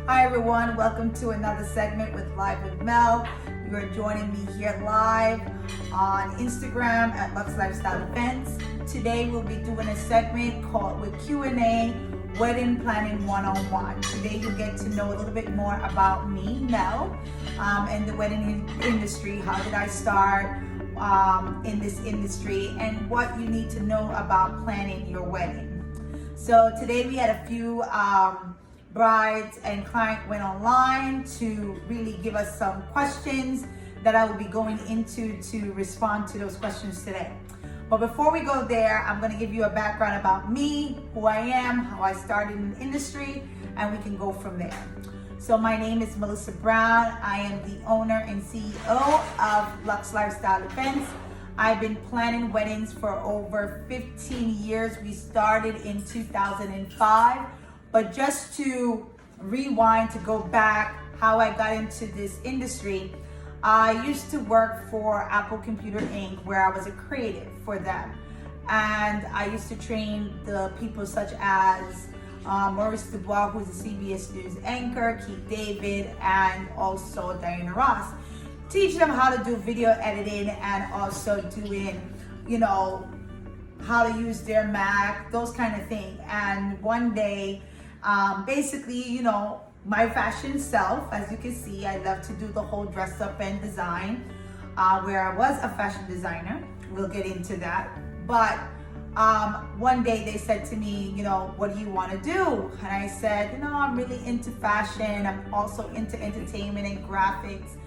Hi everyone, welcome to another segment with Live with Mel. You are joining me here live on Instagram at Lux Lifestyle Events. Today we'll be doing a segment called with Q&A, Wedding Planning 101. Today you'll get to know a little bit more about me, Mel, and the wedding industry. How did I start in this industry and what you need to know about planning your wedding. So today we had a few brides and client went online to really give us some questions that I will be going into to respond to those questions today. But before we go there, I'm going to give you a background about me, who I am, how I started in the industry, and we can go from there. So my name is Melisa Brown. I am the owner and CEO of Lux Lifestyle Events. I've been planning weddings for over 15 years. We started in 2005. But just to rewind, to go back, how I got into this industry, I used to work for Apple Computer Inc., where I was a creative for them. And I used to train the people such as Maurice Dubois, who's a CBS News anchor, Keith David, and also Diana Ross. Teach them how to do video editing and also doing, how to use their Mac, those kind of things. And one day, basically, my fashion self, as you can see, I love to do the whole dress up and design, where I was a fashion designer. We'll get into that. But one day they said to me, what do you want to do? And I said, I'm really into fashion. I'm also into entertainment and graphics.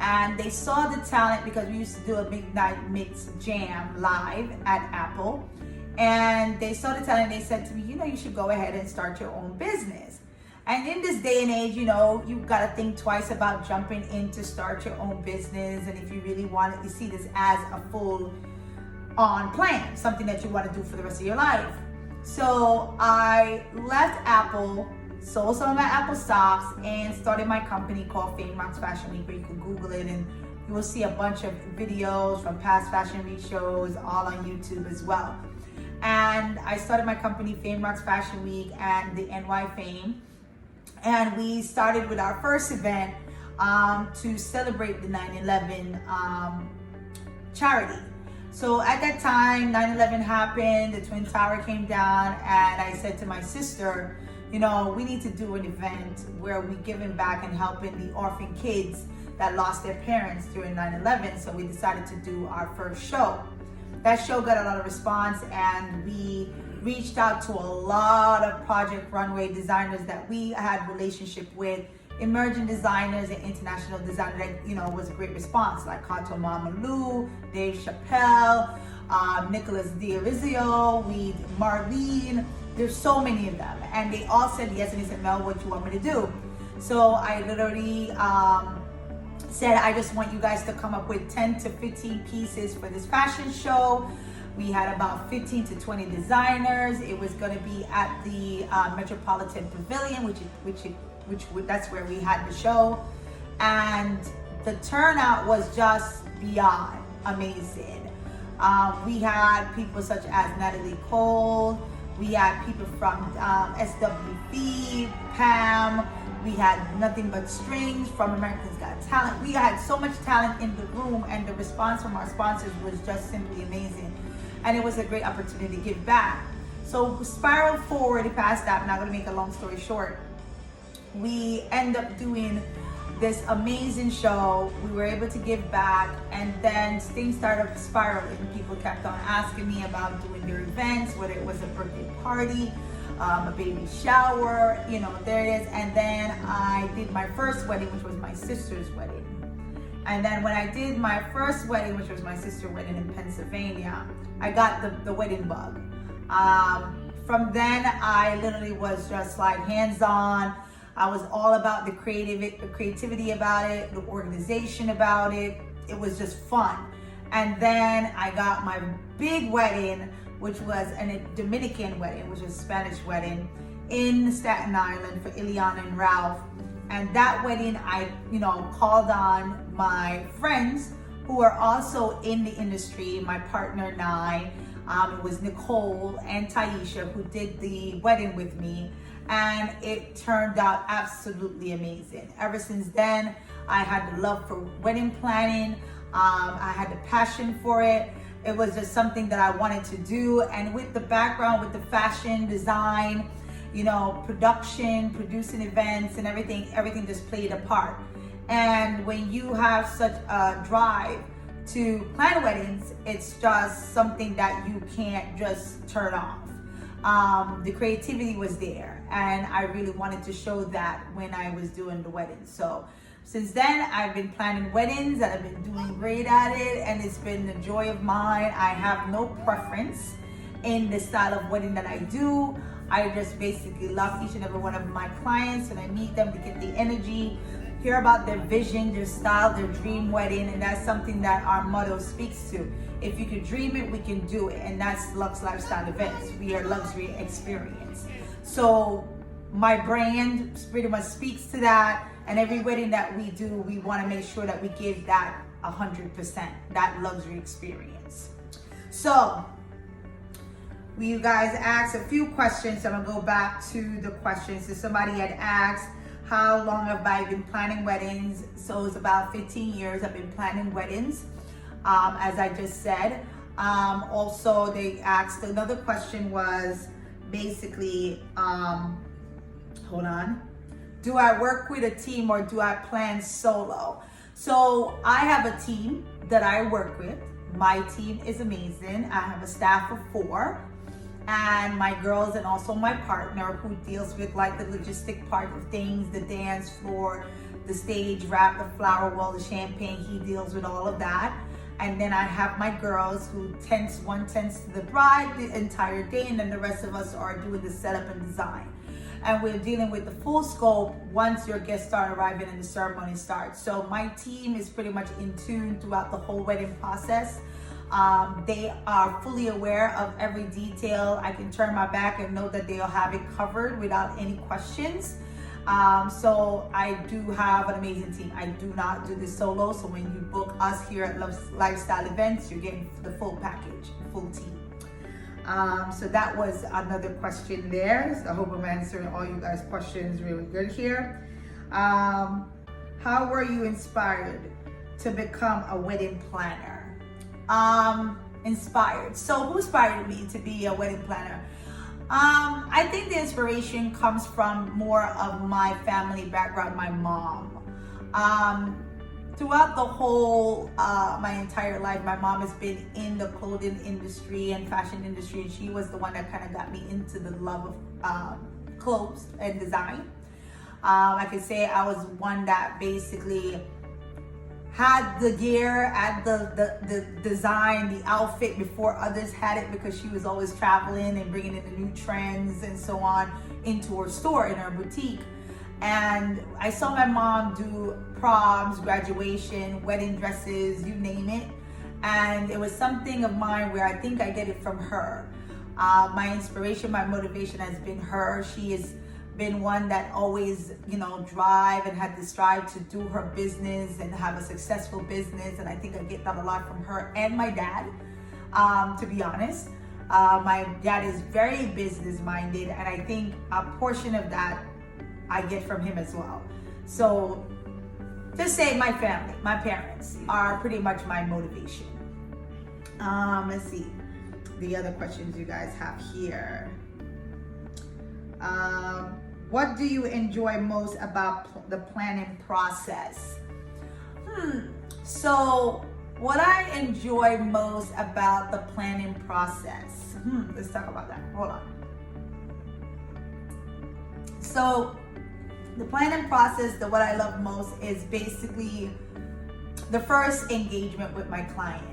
And they saw the talent because we used to do a midnight mix jam live at Apple. And they saw the talent and they said to me, you should go ahead and start your own business. And in this day and age, you've got to think twice about jumping in to start your own business. And if you really want it, you see this as a full on plan, something that you want to do for the rest of your life. So I left Apple, sold some of my Apple stocks, and started my company called Fame Rocks Fashion Week, where you can Google it and you will see a bunch of videos from past Fashion Week shows, all on YouTube as well. And I started my company, Fame Rocks Fashion Week and the NY Fame. And we started with our first event to celebrate the 9/11 charity. So at that time, 9/11 happened, the Twin Tower came down, and I said to my sister, we need to do an event where we giving back and helping the orphan kids that lost their parents during 9/11. So we decided to do our first show. That show got a lot of response, and we reached out to a lot of Project Runway designers that we had relationship with, emerging designers and international designers that, was a great response, like Kato Mamalu, Dave Chappelle, Nicholas D'Orizio, Marlene. There's so many of them, and they all said yes, and they said, Mel, what do you want me to do? So I literally said, I just want you guys to come up with 10 to 15 pieces for this fashion show. We had about 15 to 20 designers. It was going to be at the Metropolitan Pavilion, which that's where we had the show. And the turnout was just beyond amazing. We had people such as Natalie Cole. We had people from SWV, Pam. We had Nothing But Strings from America's Got Talent. We had so much talent in the room, and the response from our sponsors was just simply amazing. And it was a great opportunity to give back. So spiral forward past that, I'm not gonna make a long story short. We end up doing this amazing show. We were able to give back, and then things started spiraling. People kept on asking me about doing their events, whether it was a birthday party, a baby shower, there it is. And then I did my first wedding, which was my sister's wedding. And then when I did my first wedding, which was my sister's wedding in Pennsylvania, I got the wedding bug. From then, I literally was just like hands-on. I was all about the creativity about it, the organization about it. It was just fun. And then I got my big wedding, which was a Dominican wedding, which was a Spanish wedding in Staten Island for Ileana and Ralph. And that wedding, I, called on my friends who are also in the industry, my partner and I. It was Nicole and Taisha who did the wedding with me. and it turned out absolutely amazing. Ever since then, I had the love for wedding planning. I had the passion for it. It was just something that I wanted to do. And with the background, with the fashion, design, production, producing events and everything just played a part. And when you have such a drive to plan weddings, it's just something that you can't just turn off. The creativity was there, and I really wanted to show that when I was doing the weddings. So since then, I've been planning weddings, and I've been doing great at it, and it's been a joy of mine. I have no preference in the style of wedding that I do. I just basically love each and every one of my clients, and I meet them to get the energy, hear about their vision, their style, their dream wedding, and that's something that our motto speaks to. If you can dream it, we can do it, and that's Lux Lifestyle Events. We are luxury experience. So my brand pretty much speaks to that, and every wedding that we do, we want to make sure that we give that 100%, that luxury experience. So you guys asked a few questions, so I'm gonna go back to the questions. So somebody had asked, how long have I been planning weddings? So it's about 15 years I've been planning weddings, as I just said. Also, they asked, another question was basically, hold on. Do I work with a team or do I plan solo? So I have a team that I work with. My team is amazing. I have a staff of 4, and my girls and also my partner who deals with like the logistic part of things, the dance floor, the stage wrap, the flower wall, the champagne. He deals with all of that. And then I have my girls who one tends to the bride the entire day, and then the rest of us are doing the setup and design. And we're dealing with the full scope once your guests start arriving and the ceremony starts. So my team is pretty much in tune throughout the whole wedding process. They are fully aware of every detail. I can turn my back and know that they'll have it covered without any questions. So I do have an amazing team. I do not do this solo. So when you book us here at Lifestyle Events, you're getting the full package, the full team. So that was another question there. So I hope I'm answering all you guys' questions really good here. How were you inspired to become a wedding planner? Inspired. So who inspired me to be a wedding planner? I think the inspiration comes from more of my family background, my mom. Throughout the whole, my entire life, my mom has been in the clothing industry and fashion industry, and she was the one that kind of got me into the love of clothes and design. I could say I was one that basically had the gear, had the design, the outfit before others had it, because she was always traveling and bringing in the new trends and so on into her store, in her boutique. And I saw my mom do proms, graduation, wedding dresses, you name it. And it was something of mine where I think I get it from her. My inspiration, my motivation has been her. She has been one that always, drive and had the strive to do her business and have a successful business. And I think I get that a lot from her and my dad, to be honest. My dad is very business minded, and I think a portion of that I get from him as well. So just say my family, my parents are pretty much my motivation. Let's see the other questions you guys have here. What do you enjoy most about the planning process? So what I enjoy most about the planning process, let's talk about that. Hold on. So the planning process, what I love most is basically the first engagement with my client,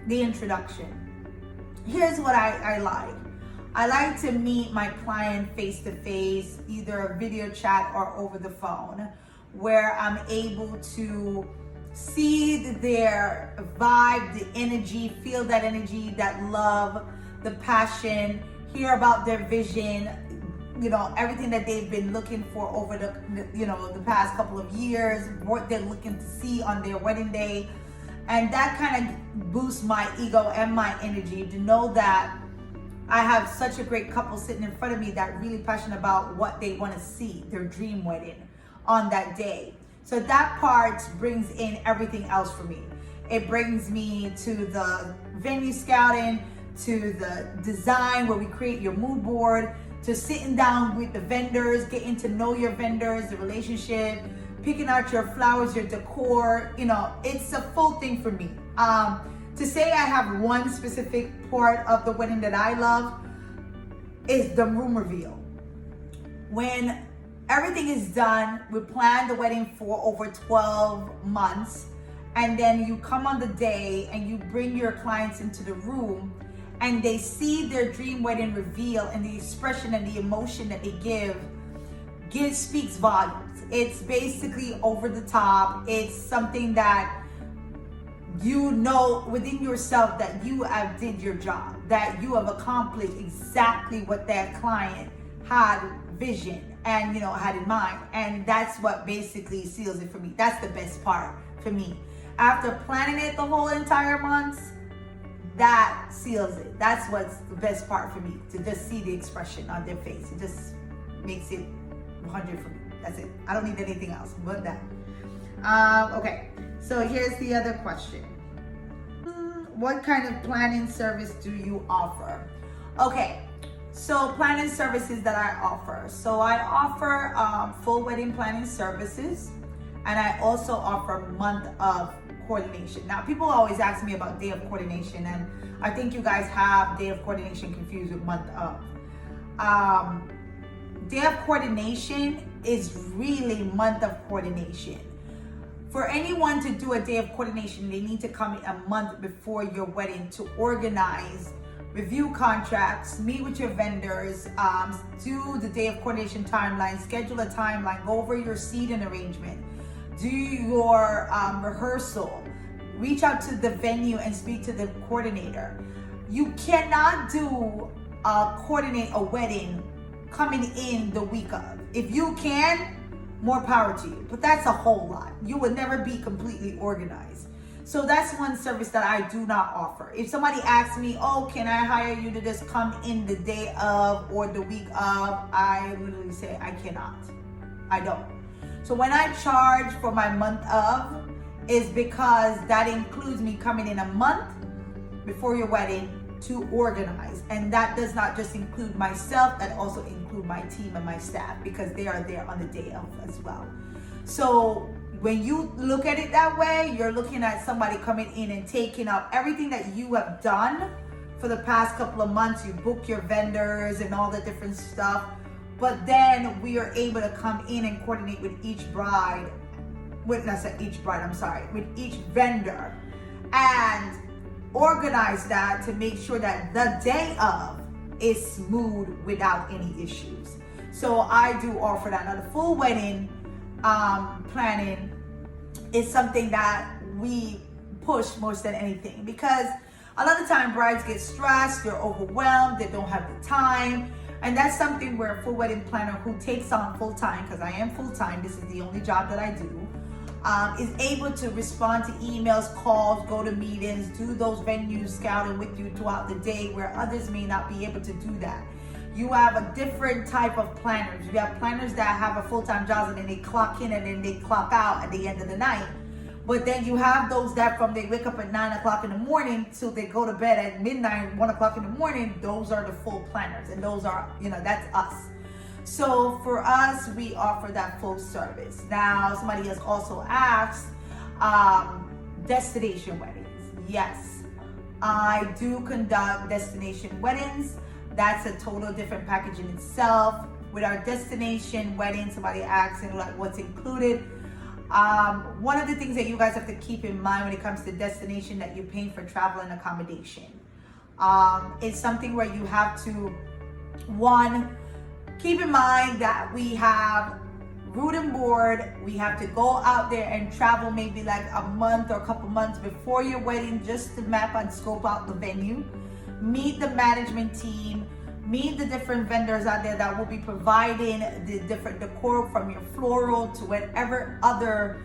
the introduction. Here's what I like. I like to meet my client face to face, either a video chat or over the phone, where I'm able to see their vibe, the energy, feel that energy, that love, the passion, hear about their vision, everything that they've been looking for over the past couple of years, what they're looking to see on their wedding day. And that kind of boosts my ego and my energy to know that I have such a great couple sitting in front of me that really passionate about what they want to see, their dream wedding on that day. So that part brings in everything else for me. It brings me to the venue scouting, to the design where we create your mood board, to sitting down with the vendors, getting to know your vendors, the relationship, picking out your flowers, your decor. You know, it's a full thing for me. To say I have one specific part of the wedding that I love is the room reveal. When everything is done, we plan the wedding for over 12 months, and then you come on the day and you bring your clients into the room and they see their dream wedding reveal, and the expression and the emotion that they give speaks volumes. It's basically over the top. It's something that you know within yourself that you have did your job, that you have accomplished exactly what that client had vision and, you know, had in mind. And that's what basically seals it for me. That's the best part for me. After planning it the whole entire month, that seals it. That's what's the best part for me, to just see the expression on their face. It just makes it 100 for me. That's it. I don't need anything else but that. Okay, so here's the other question. What kind of planning service do you offer? Okay, so planning services that I offer. So I offer full wedding planning services, and I also offer month of coordination. Now, people always ask me about day of coordination, and I think you guys have day of coordination confused with month of. Day of coordination is really month of coordination. For anyone to do a day of coordination, they need to come in a month before your wedding to organize, review contracts, meet with your vendors, do the day of coordination timeline, schedule a timeline, go over your seating arrangement, do your rehearsal, reach out to the venue and speak to the coordinator. You cannot coordinate a wedding coming in the week of. If you can, more power to you, but that's a whole lot. You would never be completely organized. So that's one service that I do not offer. If somebody asks me, oh, can I hire you to just come in the day of or the week of, I literally say I cannot. I don't. So when I charge for my month of, is because that includes me coming in a month before your wedding to organize. And that does not just include myself, that also include my team and my staff, because they are there on the day of as well. So when you look at it that way, you're looking at somebody coming in and taking up everything that you have done for the past couple of months. You book your vendors and all the different stuff, but then we are able to come in and coordinate with each bride, with each vendor, and organize that to make sure that the day of is smooth without any issues. So I do offer that. Now, the full wedding planning is something that we push most than anything, because a lot of time brides get stressed, they're overwhelmed, they don't have the time. And that's something where a full wedding planner who takes on full time, because I am full time, this is the only job that I do, is able to respond to emails, calls, go to meetings, do those venues scouting with you throughout the day, where others may not be able to do that. You have a different type of planners. You have planners that have a full-time job and then they clock in and then they clock out at the end of the night. But then you have those that from they wake up at 9 o'clock in the morning till they go to bed at midnight, 1 o'clock in the morning. Those are the full planners, and those are, that's us. So for us, we offer that full service. Now, somebody has also asked, destination weddings. Yes, I do conduct destination weddings. That's a total different package in itself. With our destination wedding, somebody asking like what's included. One of the things that you guys have to keep in mind when it comes to destination that you're paying for travel and accommodation. It's something where you have to, one, keep in mind that we have root and board. We have to go out there and travel maybe like a month or a couple months before your wedding just to map and scope out the venue. Meet the management team, meet the different vendors out there that will be providing the different decor, from your floral to whatever other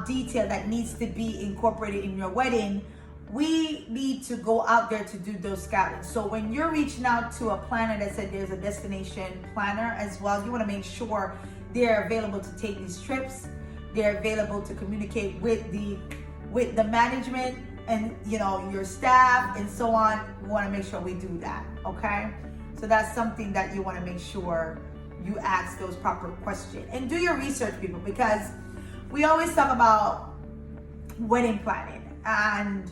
detail that needs to be incorporated in your wedding. we need to go out there to do those scouting. So when you're reaching out to a planner that said there's a destination planner as well, you want to make sure they're available to take these trips. They're available to communicate with the management and your staff and so on. We want to make sure we do that, okay? So that's something that you want to make sure you ask those proper questions. And do your research, people, because we always talk about wedding planning and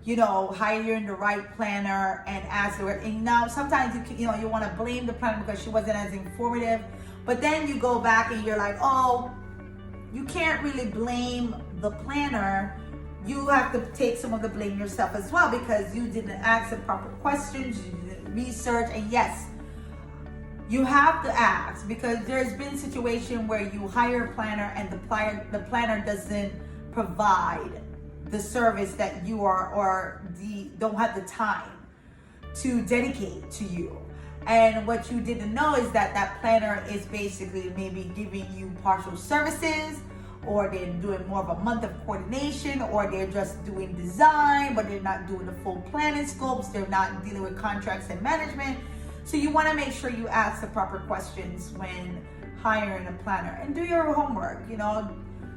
hiring the right planner and ask the right. And now sometimes you want to blame the planner because she wasn't as informative, but then you go back and you're like, oh, you can't really blame the planner. You have to take some of the blame yourself as well, because you didn't ask the proper questions, you didn't research. And yes, you have to ask, because there's been a situation where you hire a planner and the planner doesn't provide the service that you are, or don't have the time to dedicate to you. And what you didn't know is that planner is basically maybe giving you partial services, or they're doing more of a month of coordination, or they're just doing design, but they're not doing the full planning scopes. They're not dealing with contracts and management. So you want to make sure you ask the proper questions when hiring a planner, and do your homework.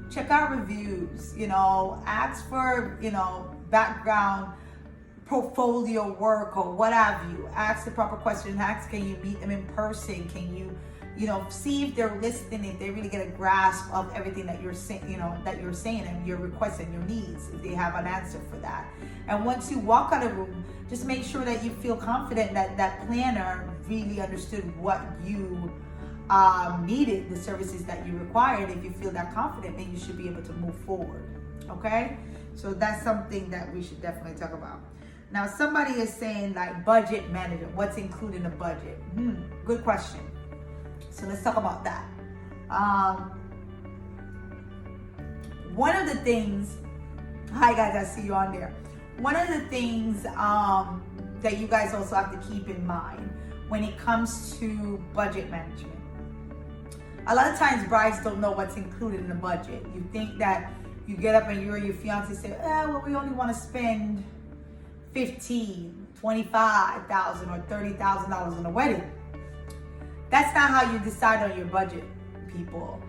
Check out reviews, ask for, background, portfolio work, or what have you. Ask the proper questions. Ask, can you meet them in person? Can you, see if they're listening, if they really get a grasp of everything that you're saying, and your requests and your needs, if they have an answer for that. And once you walk out of the room, just make sure that you feel confident that that planner really understood what you needed, the services that you required. If you feel that confident, then you should be able to move forward. Okay, so that's something that we should definitely talk about. Now, somebody is saying like budget management, what's included in the budget? Good question. So let's talk about that. One of the things, hi guys, I see you on there. One of the things that you guys also have to keep in mind when it comes to budget management. A lot of times brides don't know what's included in the budget. You think that you get up and you or your fiance say, well, we only want to spend $15,000, $25,000 or $30,000 on a wedding. That's not how you decide on your budget, people.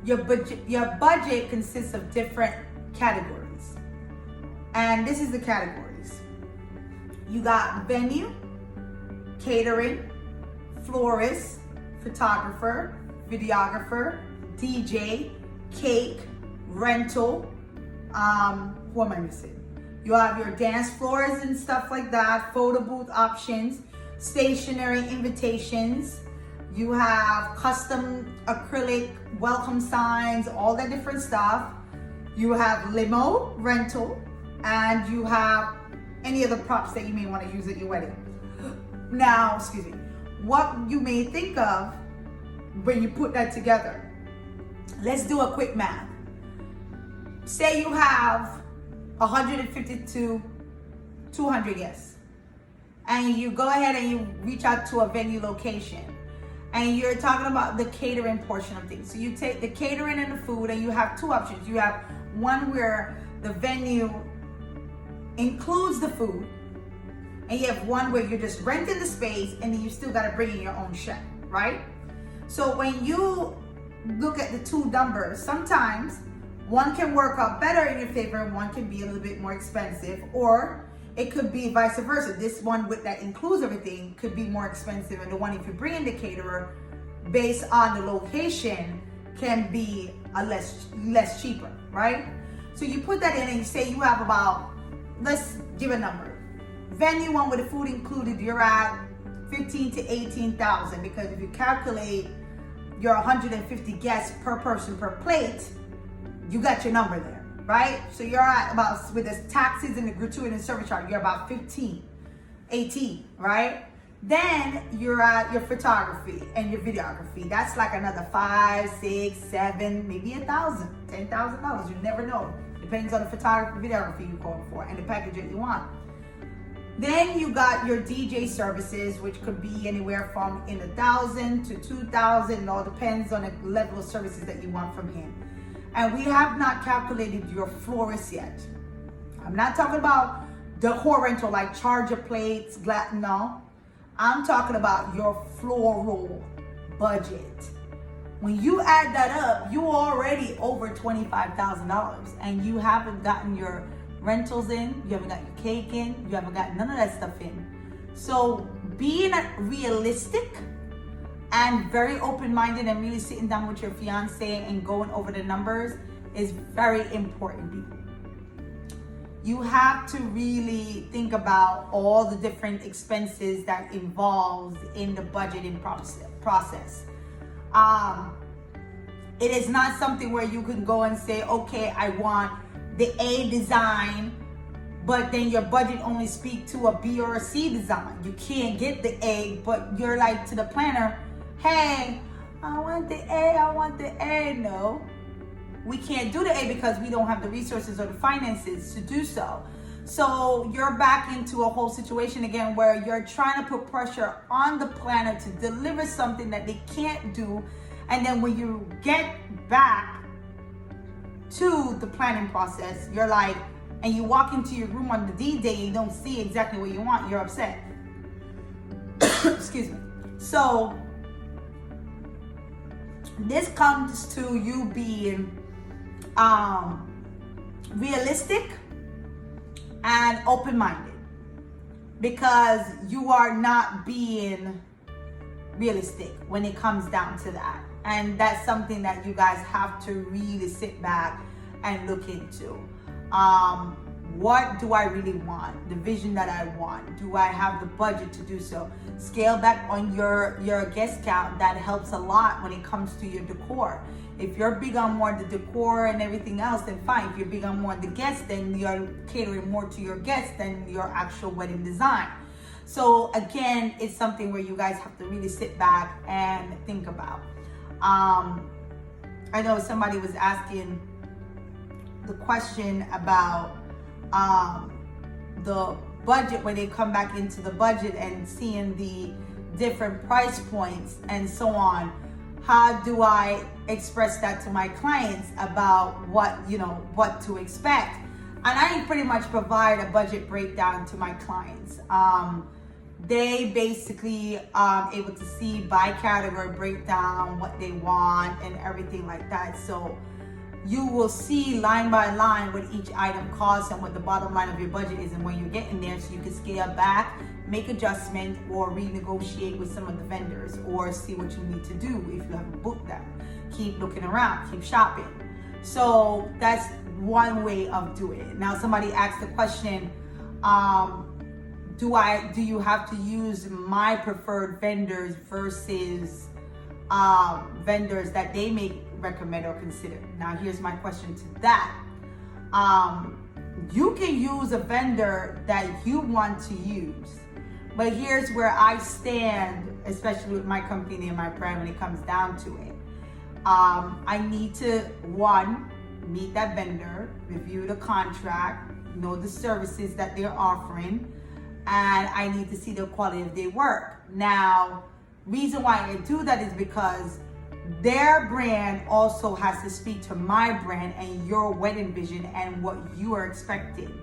Your budget consists of different categories. And this is the categories. You got venue, catering, florist, photographer, videographer, DJ, cake, rental. What am I missing? You have your dance floors and stuff like that, photo booth options, stationery invitations. You have custom acrylic welcome signs, all that different stuff. You have limo rental, and you have any other props that you may want to use at your wedding. Now, excuse me, what you may think of when you put that together. Let's do a quick math. Say you have 150 to 200 guests, and you go ahead and you reach out to a venue location, and you're talking about the catering portion of things. So you take the catering and the food, and you have two options. You have one where the venue includes the food, and you have one where you're just renting the space, and then you still got to bring in your own chef, right? So when you look at the two numbers, sometimes one can work out better in your favor and one can be a little bit more expensive, or it could be vice versa. This one that includes everything could be more expensive, and the one if you bring in the caterer based on the location can be a less cheaper, right? So you put that in and you say you have about, let's give a number. Venue one with the food included, you're at 15 to 18,000, because if you calculate your 150 guests per person per plate, you got your number there, right? So you're at about, with the taxes and the gratuity and service charge, you're about 15, 18, right? Then you're at your photography and your videography. That's like another 5, 6, 7, maybe $1,000, $10,000. You never know. Depends on the photography, videography you're going for and the package that you want. Then you got your DJ services, which could be anywhere from in 1,000 to 2,000. It all depends on the level of services that you want from him. And we have not calculated your florist yet. I'm not talking about decor rental like charger plates, no. I'm talking about your floral budget. When you add that up, you already over $25,000 and you haven't gotten your rentals in, you haven't got your cake in, you haven't got none of that stuff in. So being realistic and very open-minded and really sitting down with your fiance and going over the numbers is very important. You have to really think about all the different expenses that involves in the budgeting process. It is not something where you can go and say, okay, I want the A design, but then your budget only speak to a B or a C design. You can't get the A, but you're like to the planner, hey, I want the A. No, we can't do the A because we don't have the resources or the finances to do so. So you're back into a whole situation again where you're trying to put pressure on the planner to deliver something that they can't do. And then when you get back to the planning process, you're like, and you walk into your room on the D-Day and you don't see exactly what you want, you're upset. Excuse me. So this comes to you being realistic and open-minded, because you are not being realistic when it comes down to that. And that's something that you guys have to really sit back and look into. What do I really want? The vision that I want. Do I have the budget to do so? Scale back on your guest count. That helps a lot when it comes to your decor. If you're big on more the decor and everything else, then fine. If you're big on more the guests, then you're catering more to your guests than your actual wedding design. So again, it's something where you guys have to really sit back and think about. I know somebody was asking the question about the budget, when they come back into the budget and seeing the different price points and so on. How do I express that to my clients about what to expect? And I pretty much provide a budget breakdown to my clients. They basically able to see by category breakdown what they want and everything like that. So you will see line by line what each item costs and what the bottom line of your budget is and when you're getting there, so you can scale back, make adjustment, or renegotiate with some of the vendors, or see what you need to do if you haven't booked them. Keep looking around, keep shopping. So that's one way of doing it. Now somebody asked the question, do you have to use my preferred vendors versus vendors that they may recommend or consider? Now here's my question to that. You can use a vendor that you want to use, but here's where I stand, especially with my company and my brand, when it comes down to it. I need to, one, meet that vendor, review the contract, know the services that they're offering, and I need to see the quality of their work. Now, reason why I do that is because their brand also has to speak to my brand and your wedding vision and what you are expecting.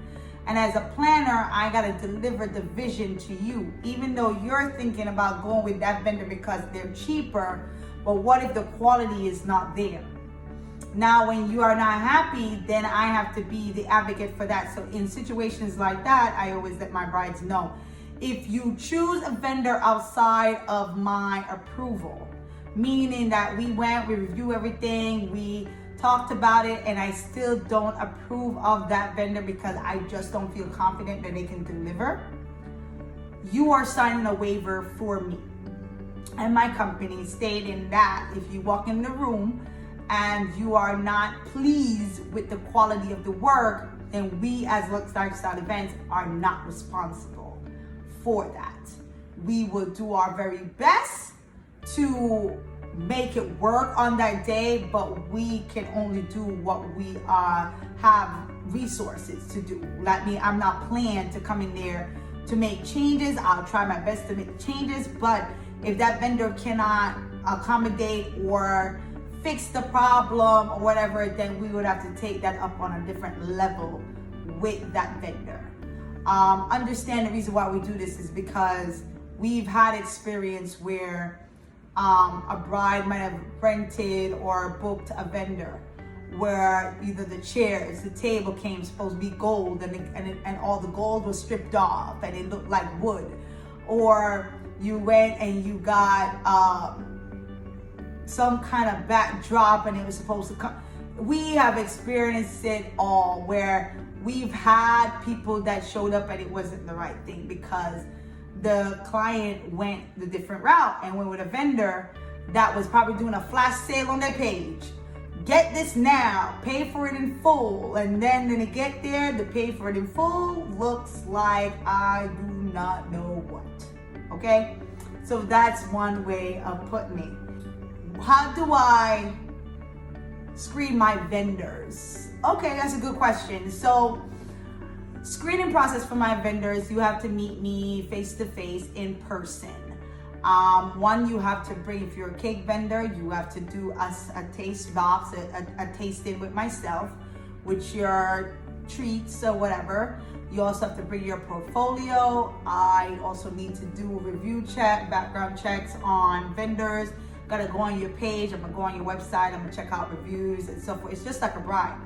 And as a planner, I gotta deliver the vision to you, even though you're thinking about going with that vendor because they're cheaper. But what if the quality is not there? Now, when you are not happy, then I have to be the advocate for that. So in situations like that, I always let my brides know, if you choose a vendor outside of my approval, meaning that we review everything, we talked about it, and I still don't approve of that vendor because I just don't feel confident that they can deliver, you are signing a waiver for me and my company, stating that if you walk in the room and you are not pleased with the quality of the work, then we as Lux Lifestyle Events are not responsible for that. We will do our very best to make it work on that day, but we can only do what we have resources to do. Like me, I'm not planning to come in there to make changes. I'll try my best to make changes, but if that vendor cannot accommodate or fix the problem or whatever, then we would have to take that up on a different level with that vendor. understand the reason why we do this is because we've had experience where a bride might have rented or booked a vendor where either the chairs, the table came supposed to be gold and all the gold was stripped off and it looked like wood, or you went and you got some kind of backdrop and it was supposed to come. We have experienced it all where we've had people that showed up and it wasn't the right thing because the client went the different route and went with a vendor that was probably doing a flash sale on their page. Get this now, pay for it in full. And then when they get there, the pay for it in full looks like I do not know what. Okay? So that's one way of putting it. How do I screen my vendors? Okay, that's a good question. So screening process for my vendors, you have to meet me face to face in person. One, you have to bring, if you're a cake vendor, you have to do a taste box, a tasting with myself, with your treats or whatever. You also have to bring your portfolio. I also need to do a review check, background checks on vendors. Gotta go on your page, I'm gonna go on your website, I'm gonna check out reviews and so forth. It's just like a bride.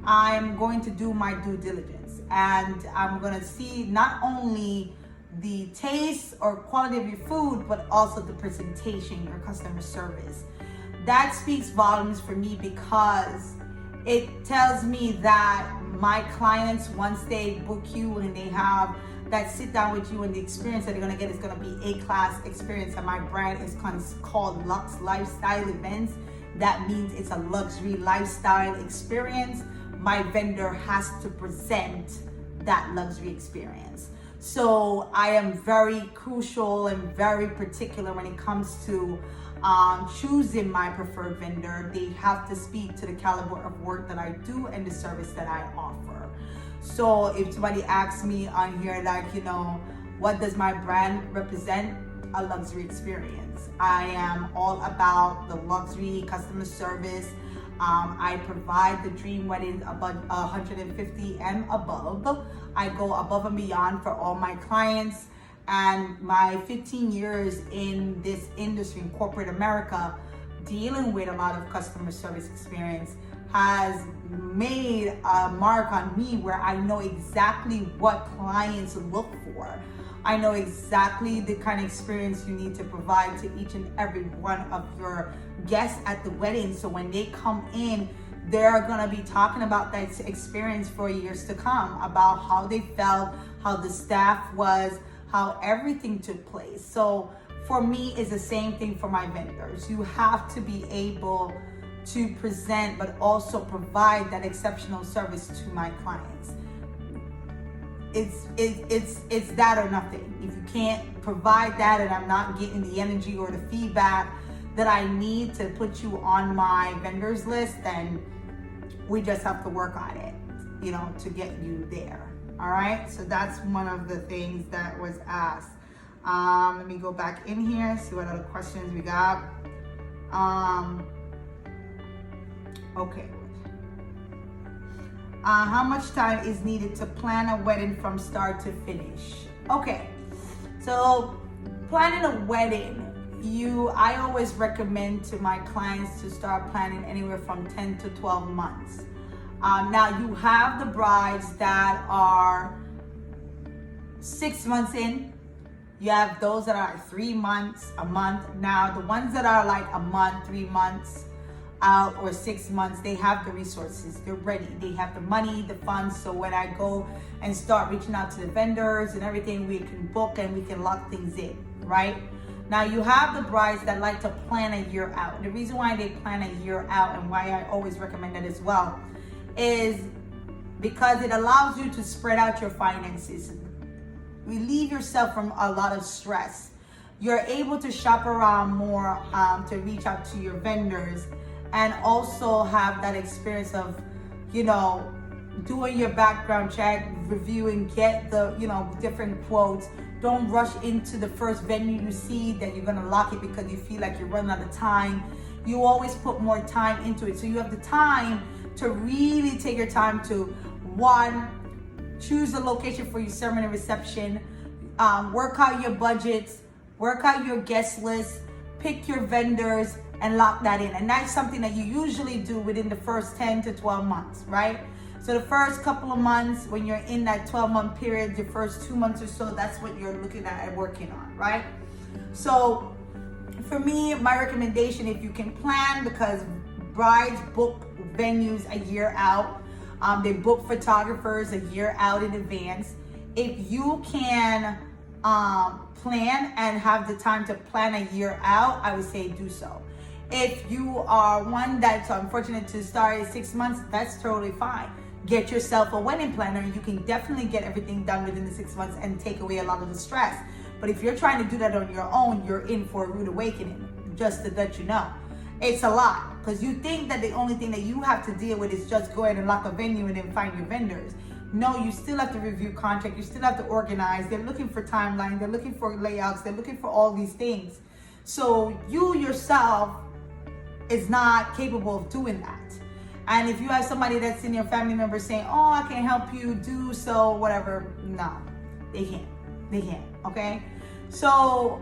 I'm going to do my due diligence and I'm gonna see not only the taste or quality of your food, but also the presentation, your customer service. That speaks volumes for me because it tells me that my clients, once they book you and they have that sit down with you and the experience that they're gonna get is gonna be A-class experience, and my brand is called Lux Lifestyle Events. That means it's a luxury lifestyle experience. My vendor has to present that luxury experience. So I am very crucial and very particular when it comes to choosing my preferred vendor. They have to speak to the caliber of work that I do and the service that I offer. So if somebody asks me on here, like, you know, what does my brand represent? A luxury experience. I am all about the luxury customer service. I provide the dream weddings above 150 and above. I go above and beyond for all my clients, and my 15 years in this industry in corporate America, dealing with a lot of customer service experience has made a mark on me where I know exactly what clients look for. I know exactly the kind of experience you need to provide to each and every one of your guests at the wedding. So when they come in, they're gonna be talking about that experience for years to come, about how they felt, how the staff was, how everything took place. So for me, it's the same thing for my vendors. You have to be able to present, but also provide that exceptional service to my clients. It's that or nothing. If you can't provide that and I'm not getting the energy or the feedback that I need to put you on my vendors list, then we just have to work on it, you know, to get you there. All right, so that's one of the things that was asked. Let me go back in here, see what other questions we got. Okay. How much time is needed to plan a wedding from start to finish? Okay, so planning a wedding, I always recommend to my clients to start planning anywhere from 10 to 12 months. Now you have the brides that are 6 months in. You have those that are 3 months, a month. Now the ones that are like a month, 3 months out or 6 months, they have the resources, they're ready, they have the money, the funds. So when I go and start reaching out to the vendors and everything, we can book and we can lock things in, right? Now you have the brides that like to plan a year out. And the reason why they plan a year out and why I always recommend that as well is because it allows you to spread out your finances, relieve yourself from a lot of stress. You're able to shop around more, to reach out to your vendors, and also have that experience of, you know, doing your background check, reviewing, get the, you know, different quotes. Don't rush into the first venue you see that you're gonna lock it because you feel like you're running out of time. You always put more time into it. So you have the time to really take your time to, one, choose a location for your ceremony reception, work out your budgets, work out your guest list, pick your vendors, and lock that in. And that's something that you usually do within the first 10 to 12 months, right? So the first couple of months, when you're in that 12-month period, the first 2 months or so, that's what you're looking at and working on, right? So for me, my recommendation, if you can plan, because brides book venues a year out, they book photographers a year out in advance. If you can plan and have the time to plan a year out, I would say do so. If you are one that's unfortunate to start at 6 months, that's totally fine. Get yourself a wedding planner. You can definitely get everything done within the 6 months and take away a lot of the stress. But if you're trying to do that on your own, you're in for a rude awakening, just to let you know. It's a lot, because you think that the only thing that you have to deal with is just go ahead and lock a venue and then find your vendors. No, you still have to review contract, you still have to organize. They're looking for timeline, they're looking for layouts, they're looking for all these things. So you yourself is not capable of doing that. And if you have somebody that's in your family member saying, oh, I can help you do so, whatever, no, they can't, okay? So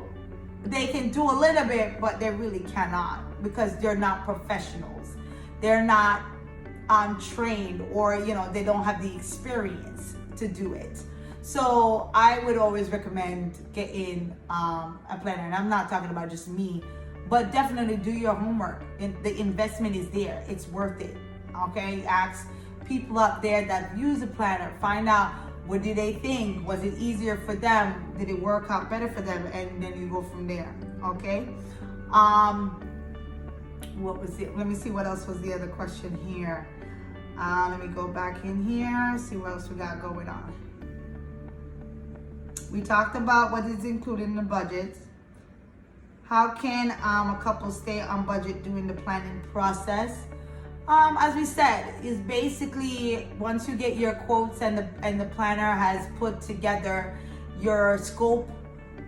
they can do a little bit, but they really cannot, because they're not professionals. They're not trained, or they don't have the experience to do it. So I would always recommend getting a planner. And I'm not talking about just me, but definitely do your homework. The investment is there. It's worth it. Okay, ask people out there that use a planner. Find out, what did they think? Was it easier for them? Did it work out better for them? And then you go from there. Okay. What was it? Let me see what else was the other question here. Let me go back in here, see what else we got going on. We talked about what is included in the budget. How can a couple stay on budget during the planning process? As we said, is basically once you get your quotes and the planner has put together your scope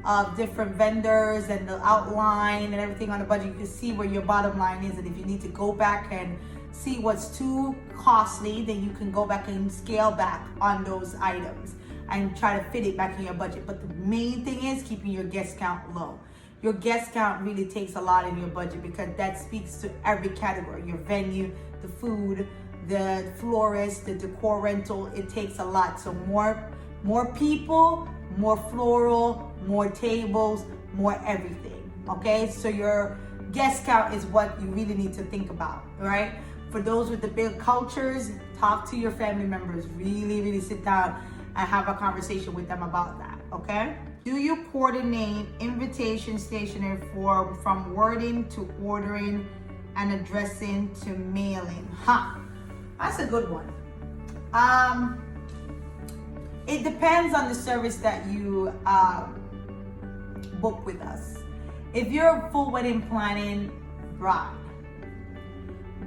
of different vendors and the outline and everything on the budget, you can see where your bottom line is. And if you need to go back and see what's too costly, then you can go back and scale back on those items and try to fit it back in your budget. But the main thing is keeping your guest count low. Your guest count really takes a lot in your budget, because that speaks to every category: your venue, the food, the florist, the decor rental. It takes a lot. So more people, more floral, more tables, more everything. Okay, so your guest count is what you really need to think about, right? For those with the big cultures, talk to your family members. Really sit down and have a conversation with them about that, okay? Do you coordinate invitation stationery from wording to ordering and addressing to mailing? That's a good one. It depends on the service that you book with us. If you're a full wedding planning bride,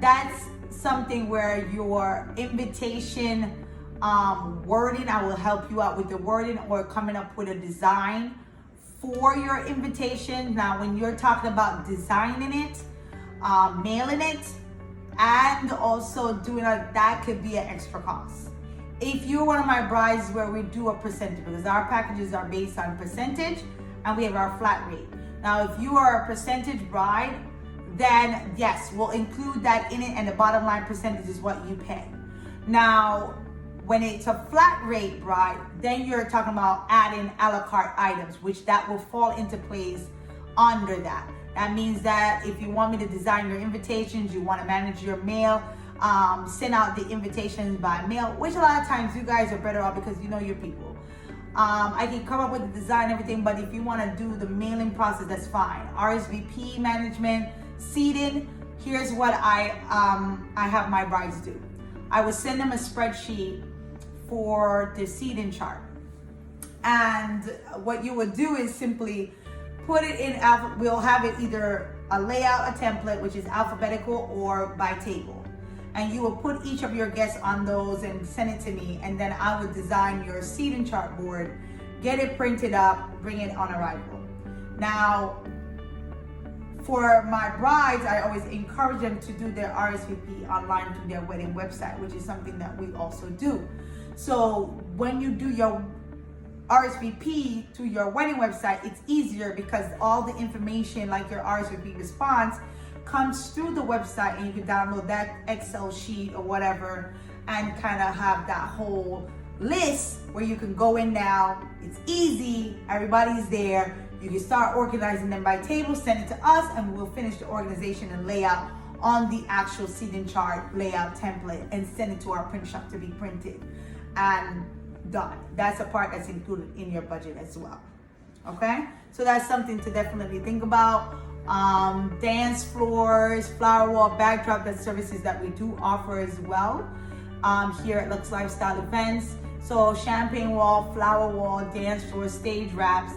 that's something where your invitation wording, I will help you out with the wording or coming up with a design for your invitation. Now, when you're talking about designing it, mailing it, and also doing that could be an extra cost. If you're one of my brides where we do a percentage, because our packages are based on percentage and we have our flat rate. Now, if you are a percentage bride, then yes, we'll include that in it, and the bottom line percentage is what you pay. Now, when it's a flat rate bride, then you're talking about adding a la carte items, which that will fall into place under that. That means that if you want me to design your invitations, you want to manage your mail, send out the invitations by mail, which a lot of times you guys are better off because you know your people. I can come up with the design, everything, but if you want to do the mailing process, that's fine. RSVP management, seating, here's what I have my brides do. I would send them a spreadsheet for the seating chart. And what you would do is simply put it in we'll have it either a layout, a template, which is alphabetical, or by table. And you will put each of your guests on those and send it to me. And then I would design your seating chart board, get it printed up, bring it on arrival. Now, for my brides, I always encourage them to do their RSVP online through their wedding website, which is something that we also do. So when you do your RSVP through your wedding website, it's easier because all the information like your RSVP response comes through the website, and you can download that Excel sheet or whatever and kind of have that whole list where you can go in now. It's easy, everybody's there. You can start organizing them by table, send it to us, and we'll finish the organization and layout on the actual seating chart layout template and send it to our print shop to be printed and done. That's a part that's included in your budget as well. Okay, so that's something to definitely think about. Dance floors, flower wall, backdrop, that's services that we do offer as well here at Lux Lifestyle Events. So champagne wall, flower wall, dance floor, stage wraps,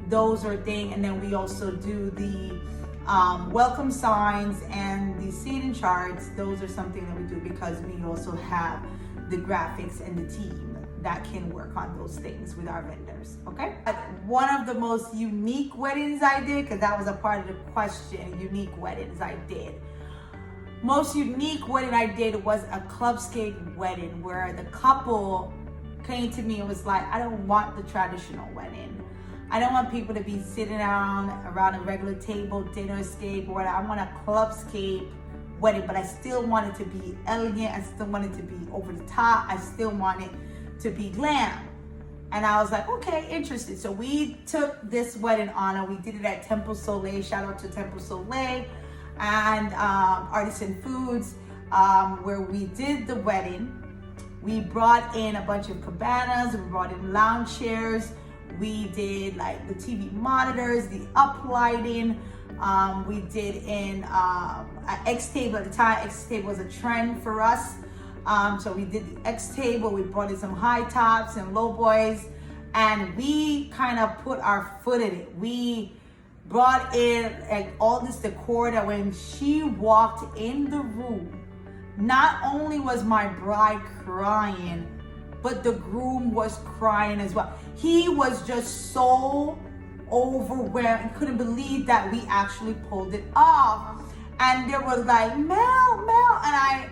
those are things. And then we also do the welcome signs and the seating charts. Those are something that we do because we also have the graphics and the team that can work on those things with our vendors. Okay, one of the most unique weddings I did, because that was a part of the question, unique weddings I did. Most unique wedding I did was a clubscape wedding where the couple came to me and was like, I don't want the traditional wedding. I don't want people to be sitting down around a regular table, dinner scape, or whatever. I want a clubscape wedding, but I still want it to be elegant. I still want it to be over the top. I still want it to be glam. And I was like, okay, interested. So we took this wedding on and we did it at Temple Soleil. Shout out to Temple Soleil and Artisan Foods, where we did the wedding. We brought in a bunch of cabanas, we brought in lounge chairs, we did like the TV monitors, the uplighting, we did in an X table. At the time, X table was a trend for us. So we did the X table, we brought in some high tops and low boys, and we kind of put our foot in it. We brought in like all this decor that when she walked in the room, not only was my bride crying, but the groom was crying as well. He was just so overwhelmed and couldn't believe that we actually pulled it off. And they were like, Mel, and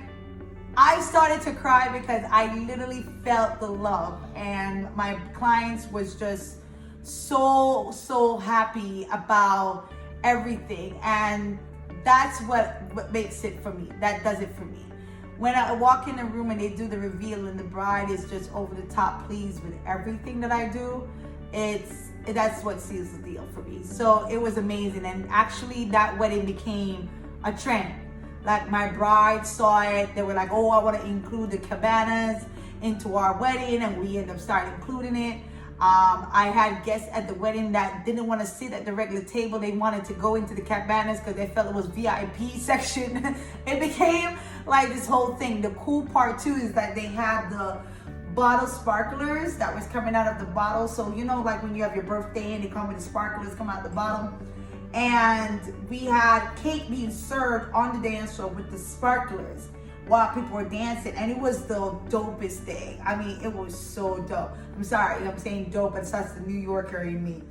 I started to cry because I literally felt the love, and my clients was just so happy about everything. And that's what makes it for me. That does it for me. When I walk in the room and they do the reveal and the bride is just over the top pleased with everything that I do, that's what seals the deal for me. So it was amazing, and actually that wedding became a trend. Like my bride saw it, they were like, oh, I want to include the cabanas into our wedding, and we ended up starting including it. I had guests at the wedding that didn't want to sit at the regular table. They wanted to go into the cabanas because they felt it was VIP section. It became like this whole thing. The cool part too is that they had the bottle sparklers that was coming out of the bottle. So you know, like when you have your birthday and they come with the sparklers come out of the bottom. And we had cake being served on the dance floor with the sparklers while people were dancing, and it was the dopest thing. I mean, it was so dope. I'm sorry, I'm saying dope, but that's the New Yorker in me.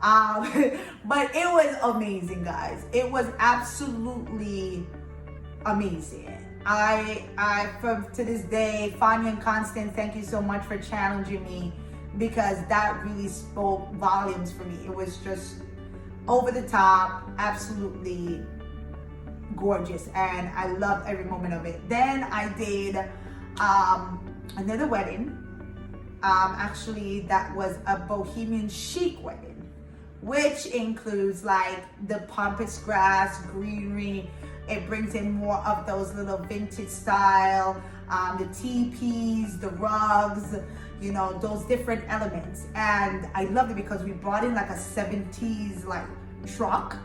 But it was amazing, guys. It was absolutely amazing. I from to this day, Fania and Constance, thank you so much for challenging me, because that really spoke volumes for me. It was just over the top, absolutely gorgeous, and I loved every moment of it. Then I did another wedding. Actually, that was a bohemian chic wedding, which includes like the pampas grass, greenery. It brings in more of those little vintage style, the teepees, the rugs, you know, those different elements. And I loved it because we brought in like a 70s like truck,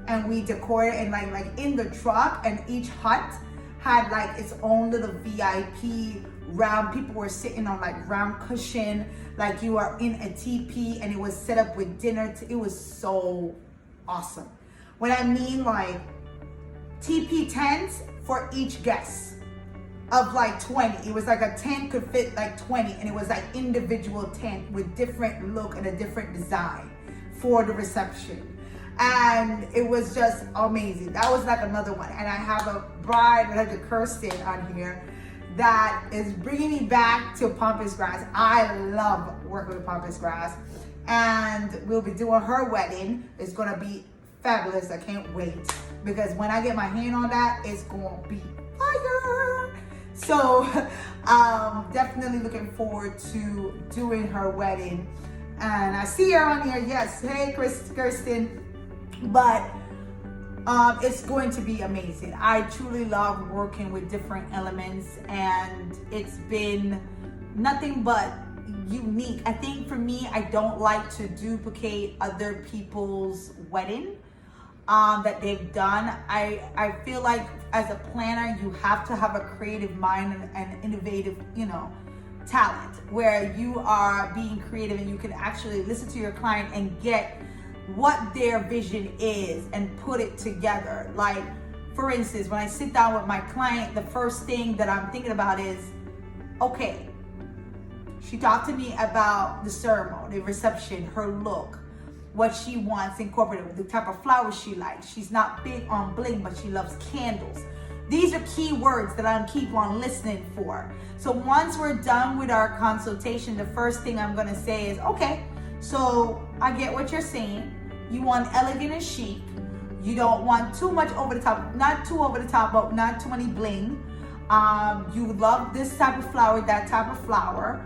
and we decorated and like in the truck, and each hut had like its own little VIP round. People were sitting on like round cushion, like you are in a teepee, and it was set up with dinner. It was so awesome. When I mean like teepee tents for each guest of like 20. It was like a tent could fit like 20, and it was like individual tent with different look and a different design for the reception. And it was just amazing. That was like another one. And I have a bride, with Kirsten on here, that is bringing me back to Pampas Grass. I love working with Pampas Grass, and we'll be doing her wedding. It's gonna be fabulous. I can't wait, because when I get my hand on that, it's gonna be fire. So definitely looking forward to doing her wedding. And I see her on here. Yes, hey Kirsten. But it's going to be amazing. I truly love working with different elements, and it's been nothing but unique. I think for me, I don't like to duplicate other people's wedding that they've done. I feel like as a planner, you have to have a creative mind and innovative, talent, where you are being creative and you can actually listen to your client and get what their vision is and put it together. Like, for instance, when I sit down with my client, the first thing that I'm thinking about is, okay, she talked to me about the ceremony, the reception, her look, what she wants incorporated, the type of flowers she likes. She's not big on bling, but she loves candles. These are key words that I'm keep on listening for. So once we're done with our consultation, the first thing I'm gonna say is, okay, so I get what you're saying. You want elegant and chic. You don't want too much over the top, not too over the top, but not too many bling. You love this type of flower, that type of flower.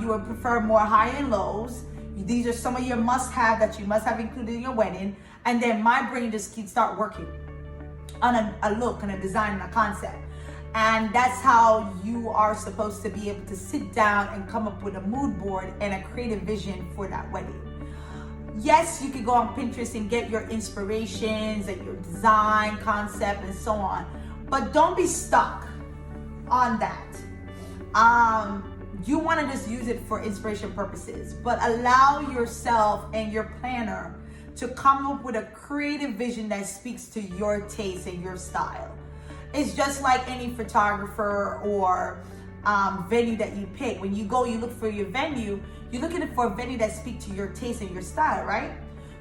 You would prefer more high and lows. These are some of your must-have that you must have included in your wedding. And then my brain just can start working on a look and a design and a concept. And that's how you are supposed to be able to sit down and come up with a mood board and a creative vision for that wedding. Yes, you can go on Pinterest and get your inspirations and your design concept and so on, but don't be stuck on that. You want to just use it for inspiration purposes, but allow yourself and your planner to come up with a creative vision that speaks to your taste and your style. It's just like any photographer or venue that you pick. When you go, you look for your venue, you're looking for a venue that speaks to your taste and your style, right?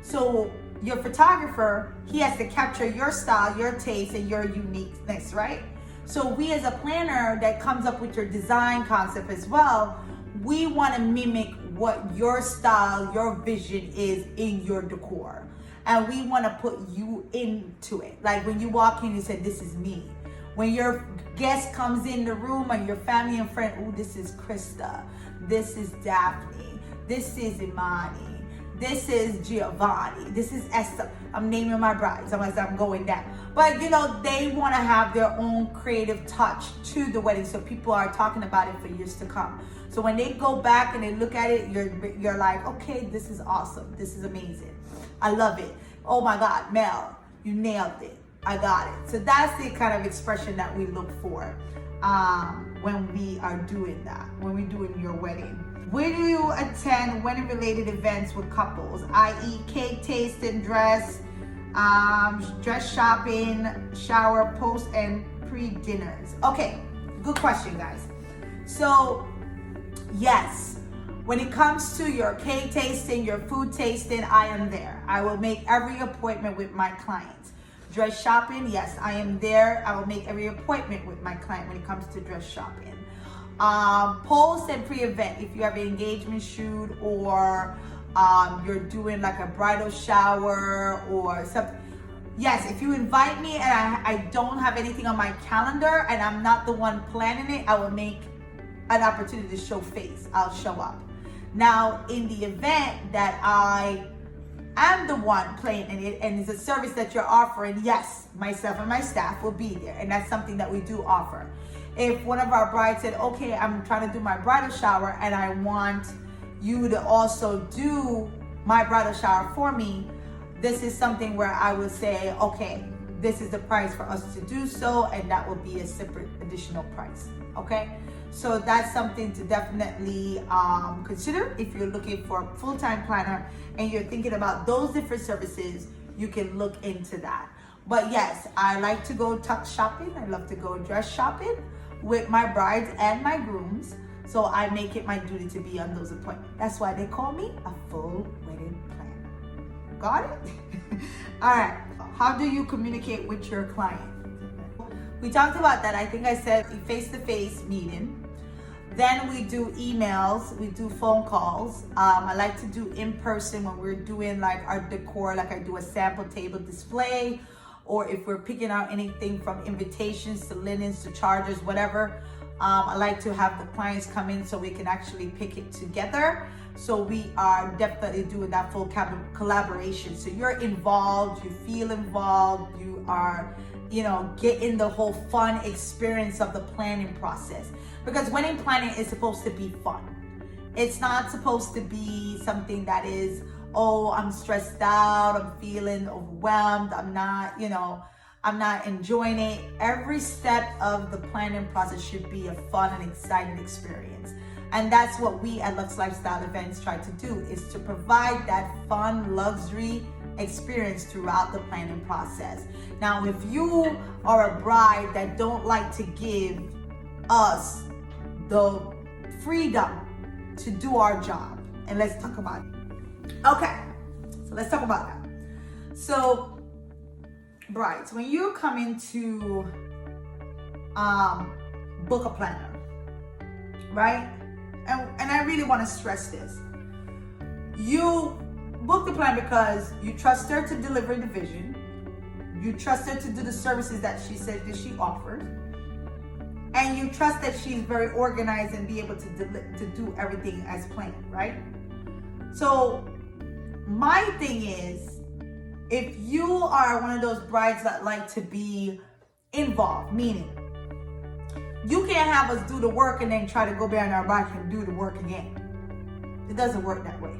So your photographer, he has to capture your style, your taste, and your uniqueness, right? So we as a planner that comes up with your design concept as well, we want to mimic what your style, your vision is in your decor. And we want to put you into it. Like when you walk in, you say, this is me. When your guest comes in the room and your family and friend, oh, this is Krista, this is Daphne, this is Imani, this is Giovanni, this is Esther. I'm naming my brides as I'm going down. But they want to have their own creative touch to the wedding, so people are talking about it for years to come. So when they go back and they look at it, you're like, okay, this is awesome, this is amazing, I love it. Oh my God, Mel, you nailed it. I got it. So that's the kind of expression that we look for when we are doing that, when we're doing your wedding. Where do you attend wedding-related events with couples, i.e. cake tasting, dress shopping, shower, post, and pre-dinners? Okay, good question, guys. So, yes, when it comes to your cake tasting, your food tasting, I am there. I will make every appointment with my clients. Dress shopping, yes, I am there. I will make every appointment with my client when it comes to dress shopping. Post and pre-event, if you have an engagement shoot or you're doing like a bridal shower or something. Yes, if you invite me and I don't have anything on my calendar and I'm not the one planning it, I will make an opportunity to show face. I'll show up. Now, in the event that I am the one planning it and it's a service that you're offering, yes, myself and my staff will be there, and that's something that we do offer. If one of our brides said, okay, I'm trying to do my bridal shower and I want you to also do my bridal shower for me, this is something where I would say, okay, this is the price for us to do so, and that will be a separate additional price, okay? So that's something to definitely consider if you're looking for a full-time planner and you're thinking about those different services. You can look into that. But yes, I like to go tux shopping. I love to go dress shopping with my brides and my grooms. So I make it my duty to be on those appointments. That's why they call me a full wedding planner. Got it? All right. How do you communicate with your client? We talked about that. I think I said face-to-face meeting. Then we do emails, we do phone calls. I like to do in person when we're doing like our decor, like I do a sample table display, or if we're picking out anything from invitations to linens to chargers, whatever. I like to have the clients come in so we can actually pick it together. So we are definitely doing that full collaboration. So you're involved, you feel involved, you are, getting the whole fun experience of the planning process. Because wedding planning is supposed to be fun. It's not supposed to be something that is, oh, I'm stressed out, I'm feeling overwhelmed, I'm not enjoying it. Every step of the planning process should be a fun and exciting experience. And that's what we at Lux Lifestyle Events try to do, is to provide that fun, luxury experience throughout the planning process. Now, if you are a bride that don't like to give us the freedom to do our job, and let's talk about it. Okay, so let's talk about that. So, brides, when you come into book a planner, right? And I really want to stress this. You book the plan because you trust her to deliver the vision. You trust her to do the services that she said that she offers. And you trust that she's very organized and be able to do everything as planned, right? So my thing is, if you are one of those brides that like to be involved, meaning you can't have us do the work and then try to go behind our back and do the work again. It doesn't work that way.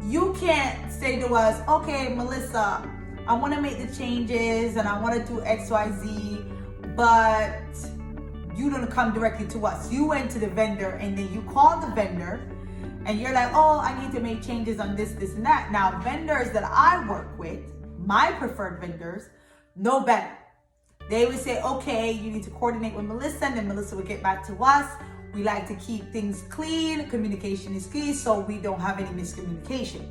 You can't say to us, okay, Melisa, I want to make the changes and I want to do X, Y, Z, but you don't come directly to us. You went to the vendor and then you called the vendor and you're like, oh, I need to make changes on this, this, and that. Now, vendors that I work with, my preferred vendors, know better. They would say, okay, you need to coordinate with Melisa, and then Melisa would get back to us. We like to keep things clean. Communication is key, so we don't have any miscommunication.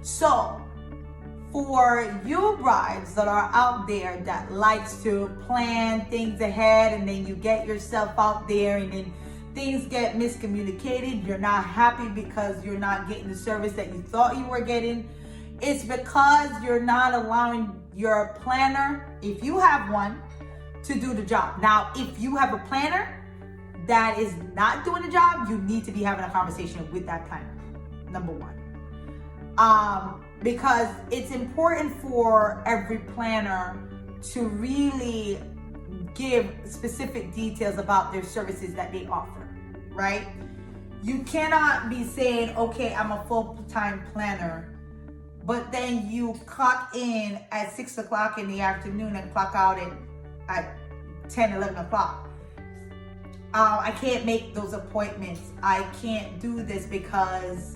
So, for you brides that are out there that likes to plan things ahead, and then you get yourself out there and then things get miscommunicated, you're not happy because you're not getting the service that you thought you were getting, it's because you're not allowing your planner, if you have one, to do the job. Now, if you have a planner that is not doing the job, you need to be having a conversation with that planner, number one. Because it's important for every planner to really give specific details about their services that they offer, right? You cannot be saying, okay, I'm a full-time planner, but then you clock in at 6 o'clock in the afternoon and clock out at 10, 11 o'clock. I can't make those appointments. I can't do this because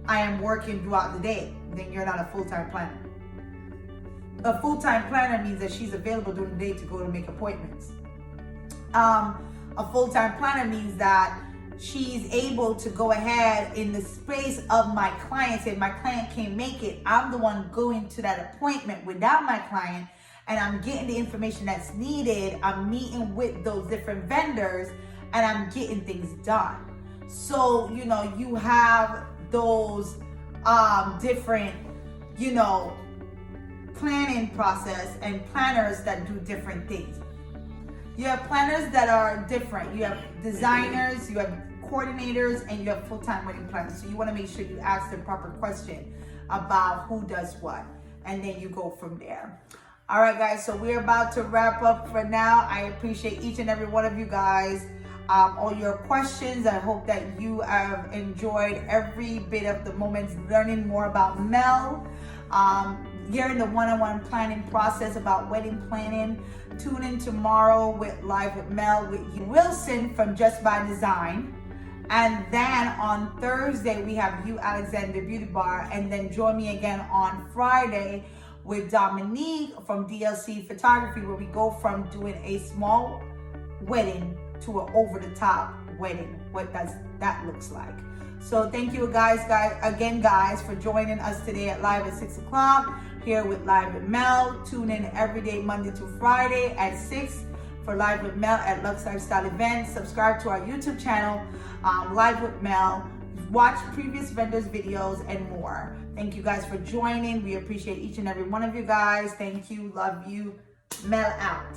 I am working throughout the day. Then you're not a full-time planner. A full-time planner means that she's available during the day to go to make appointments. A full-time planner means that she's able to go ahead in the space of my client. If my client can't make it, I'm the one going to that appointment without my client, and I'm getting the information that's needed. I'm meeting with those different vendors, and I'm getting things done. So, you have those different, planning process and planners that do different things. You have planners that are different. You have designers, you have coordinators, and you have full-time wedding planners. So you want to make sure you ask the proper question about who does what, and then you go from there. All right, guys, so we're about to wrap up for now. I appreciate each and every one of you guys. All your questions. I hope that you have enjoyed every bit of the moments learning more about Mel. Hearing the one-on-one planning process about wedding planning. Tune in tomorrow with Live with Mel with Wilson from Just by Design. And then on Thursday, we have you, Alexander Beauty Bar. And then join me again on Friday with Dominique from DLC Photography, where we go from doing a small wedding to an over-the-top wedding. what does that looks like. So thank you guys, guys, for joining us today at Live at 6 o'clock here with Live with Mel. Tune in every day, Monday to Friday at 6 for Live with Mel at Lux Lifestyle Events. Subscribe to our YouTube channel, Live with Mel. Watch previous vendors' videos and more. Thank you guys for joining. We appreciate each and every one of you guys. Thank you. Love you. Mel out.